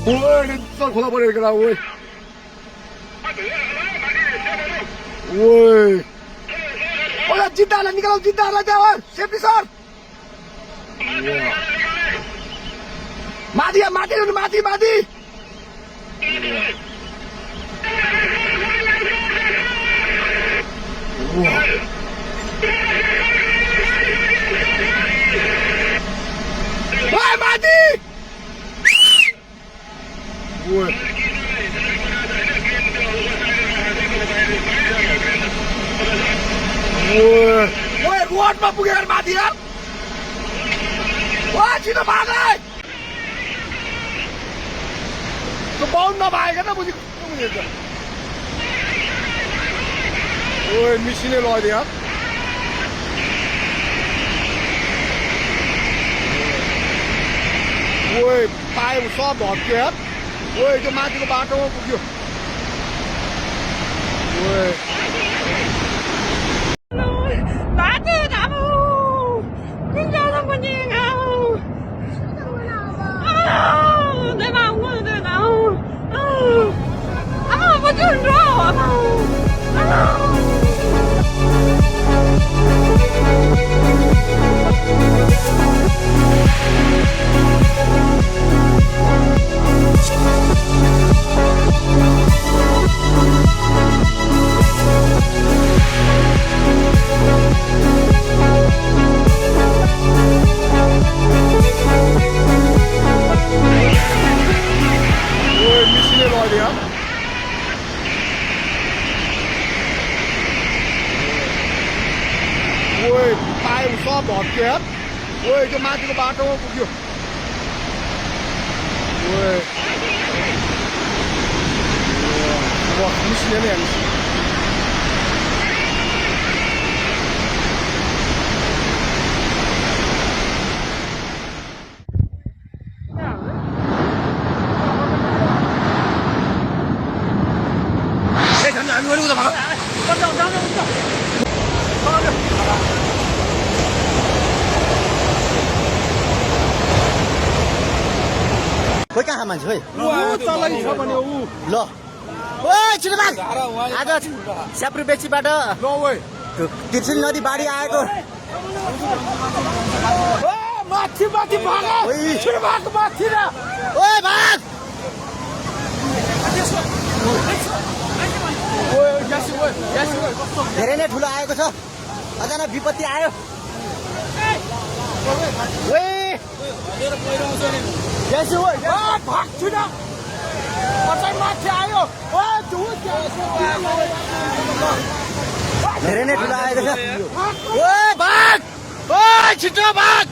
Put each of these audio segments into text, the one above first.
ओए चल खोला पऱ्यो केटा ओए ओए ओए जिद्दाहरूलाई निकालौ जिद्दाहरूलाई त्यहाँ सेफ्टी सर माथि माथि माथि माथि ओए माथि ओए ओए रोडमा पुगेर माथि यार ओए छिटो भाग है त्यो बाउन्ड नभएको त बुझेको ओए मिसिने लैदियो यार ओए पाए सब भत्क्यो यार ओए त्यो माथिको बाटोमा पुग्यो ओए ओए पाए सब भत्क्यो यार ओए त्यो माथिको बाटोमा पुग्यो ओए मिसिने नै हेर्नुहोस् खोइ कहाँ मान्छे खोइ चलाइ छ भने ऊ ल ओए छिटो आज स्याप्री बेचीबाट ल ओए तिर्सिल नदी बाढी आएको माथि माथि भाग छिटो भाग माथि र ओए भाग ओए ग्यास ओए धेरै नै ठुलो आएको छ अचानक विपत्ति आयो ओए ग्यास ओए भाग छिटो अचानक माथि आयो ओए धेरै नै ठुलो आएको छ ओए भाग ओए छिटो भाग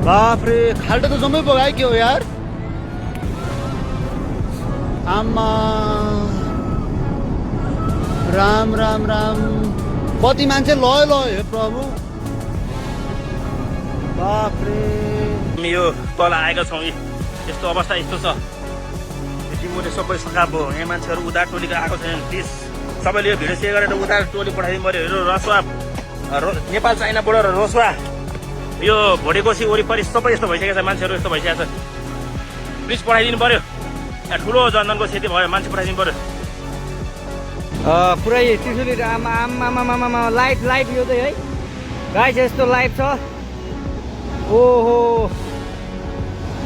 बाप रे खाल्टो त जम्मै बगायो के हो यार आमा राम राम राम कति मान्छे लयो हे प्रभु बाप रे यो तल आएका छौँ यस्तो अवस्था यस्तो छ टिमुले सबै सखा भयो यहाँ मान्छेहरू उधार टोलीको आएको छैन प्लिज सबैले यो भिडियो सेयर गरेर उधार टोली पठाइदिनु पर्यो रसुवा नेपाल चाइनाबाट रसुवा यो भोटेकोसी वरिपरि सबै यस्तो भइसकेको छ मान्छेहरू यस्तो भइसकेको छ प्लिज पठाइदिनु पर्यो यहाँ ठुलो जनधनको क्षति भयो मान्छे पठाइदिनु पर्यो पुरै त्रिशुली आमा लाइट यो चाहिँ है गाइस यस्तो लाइट छ ओहो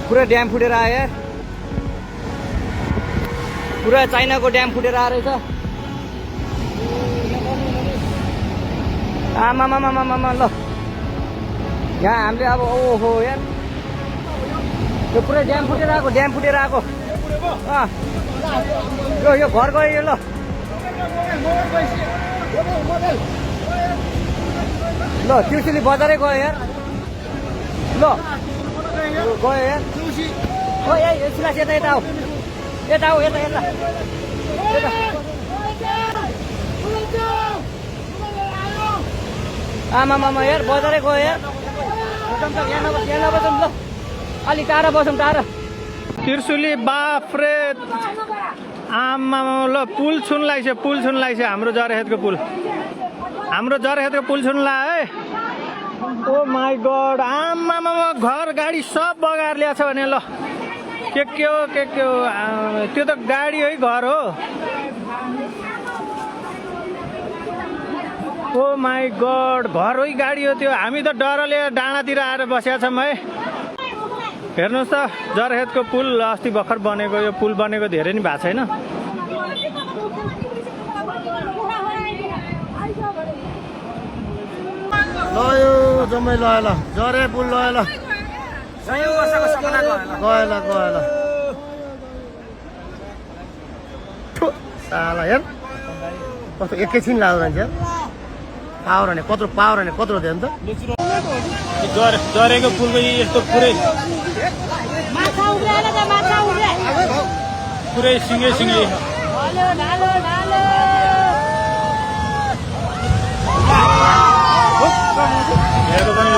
पुरा ड्याम फुटेर आयो यार पुरा चाइनाको ड्याम फुटेर आएर रहेछ आमामामामामा ल यहाँ हामीले अब ओहो यार यो पुरै ड्याम फुटेर आएको यो घर गयो यो ल त्रिशुली बजारै गयो यार ल गयो यार ओ ए सुलास यता आऊ यता आमामामा यार बजारै गयो यार यहाँ नबसौँ ल अलि टाढा बसौँ टाढा त्रिशुली बाफ्रे आमामा ल पुल छुन लाग्छ हाम्रो जरखेतको पुल छुन ला है ओ माई गड आमामा घर गाडी सब बगाएर ल्याएको छ भने ल के हो त्यो त गाडी है घर हो ओ माई गड घर है गाडी हो त्यो हामी त डरले डाँडातिर आएर बसेका छौँ है हेर्नुहोस् त जरखेतको पुल अस्ति भर्खर बनेको यो पुल बनेको धेरै नै भएको छैन ल यो जम्मै ल जरे पुल ल गयो साला यार कस्तो एकैछिन लाग्दो रहेछ पावर हाने कत्रो थियो नि त जरेको पुलको यस्तो पुरै सिँगै हेरेको पनि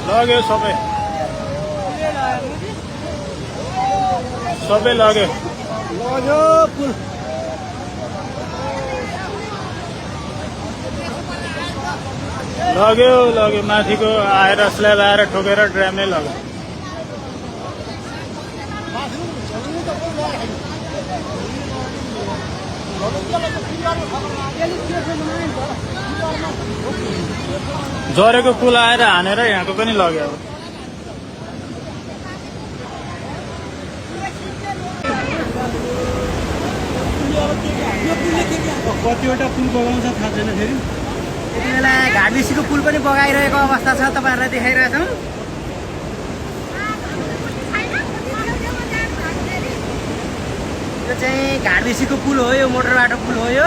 लग्यो सबै लग्यो पुल लग्यो माथिको आएर स्ल्याब आएर ठोकेर ड्राम नै लग्यो जरेको पुल आएर हानेर यहाँको पनि लग्यो कतिवटा पुल बगाउँछ थाहा छैन फेरि यति बेला घाटबिसीको पुल पनि बगाइरहेको अवस्था छ तपाईँहरूलाई देखाइरहेछौँ यो चाहिँ घाटबिसीको पुल हो यो मोटर बाटो पुल हो यो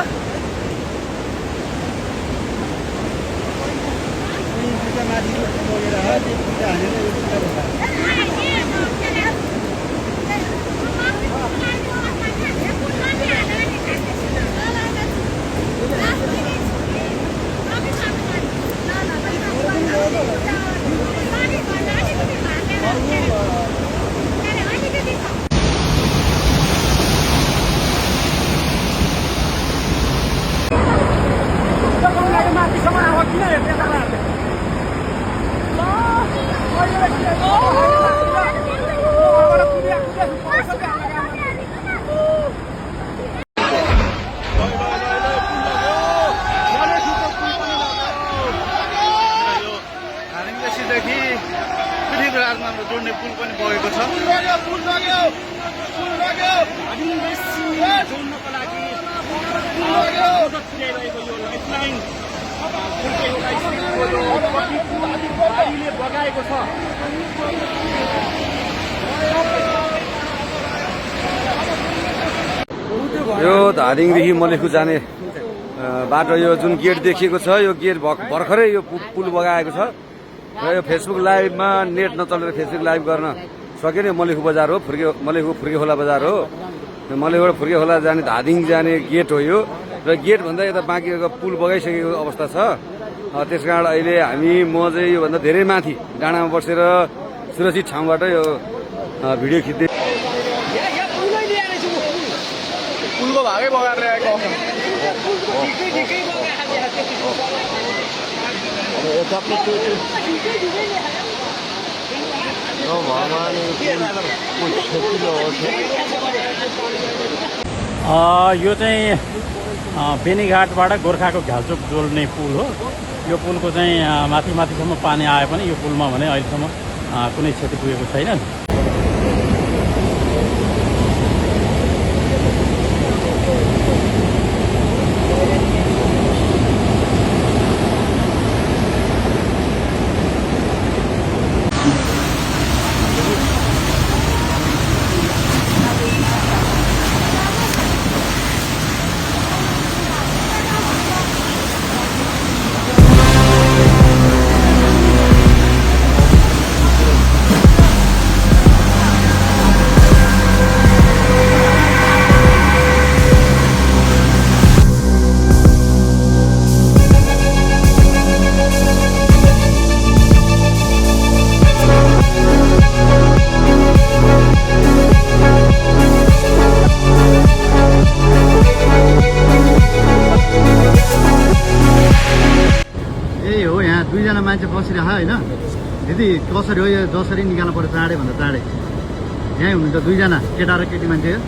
जोड्ने पुल पनि बगेको छ जोड्नको लागि बगाएको छ यो धादिङदेखि मलेखु जाने बाटो यो जुन गेट देखिएको छ यो गेट भर्खरै यो पुल बगाएको छ र यो फेसबुक लाइभमा नेट नचलेर फेसबुक लाइभ गर्न सक्यो नि मलेखु बजार हो मलेखु फुर्के खोला बजार हो मलेखुबाट फुर्के खोला जाने धादिङ जाने गेट हो यो र गेटभन्दा यता बाँकी पुल बगाइसकेको अवस्था छ त्यस कारण अहिले म चाहिँ योभन्दा धेरै माथि डाँडामा बसेर सुरक्षित ठाउँबाट यो भिडियो खिच्दै पुलको भागै बगाएर ल्याएको यो चाहिँ बेनीघाटबाट गोर्खाको घ्यालचोक जोड्ने पुल हो यो पुलको चाहिँ माथिसम्म पानी आए पनि यो पुलमा भने अहिलेसम्म कुनै क्षति पुगेको छैन थाहा होइन दिदी कसरी हो यो जसरी निकाल्नु पर्यो चाँडै भन्दा चाँडै यहीँ हुनुहुन्छ दुईजना केटा र केटी मान्छे हो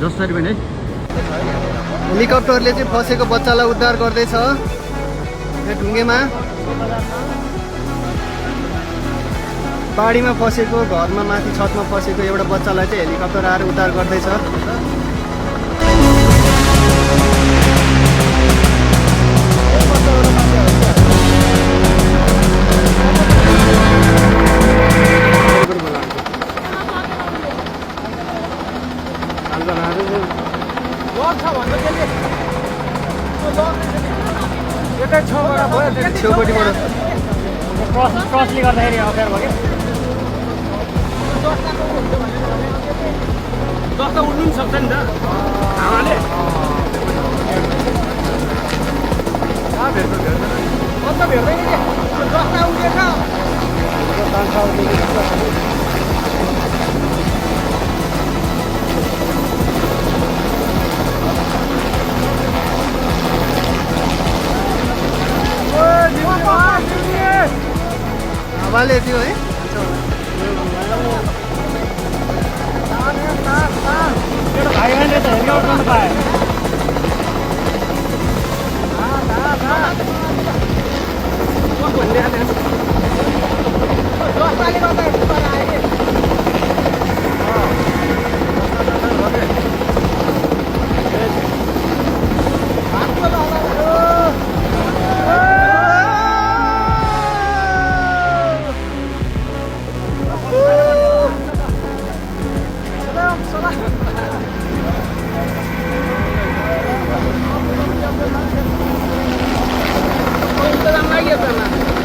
जसरी पनि है हेलिकप्टरले चाहिँ फसेको बच्चालाई उद्धार गर्दैछ यो ढुङ्गेमा बाढीमा फसेको घरमा माथि छतमा फसेको एउटा बच्चालाई चाहिँ हेलिकप्टर आएर उद्धार गर्दैछ छेउपट्टिबाट क्रसले गर्दाखेरि अप्ठ्यारो भयो जस्तो उड्नु पनि सक्छ नि त हावाले अन्त भेट्दैन नि जस्ता उडेछ हावाले थियो है भाइहरूले त हेलिकप्टर गर्नु पायो जस्ताले गर्दा आयो कि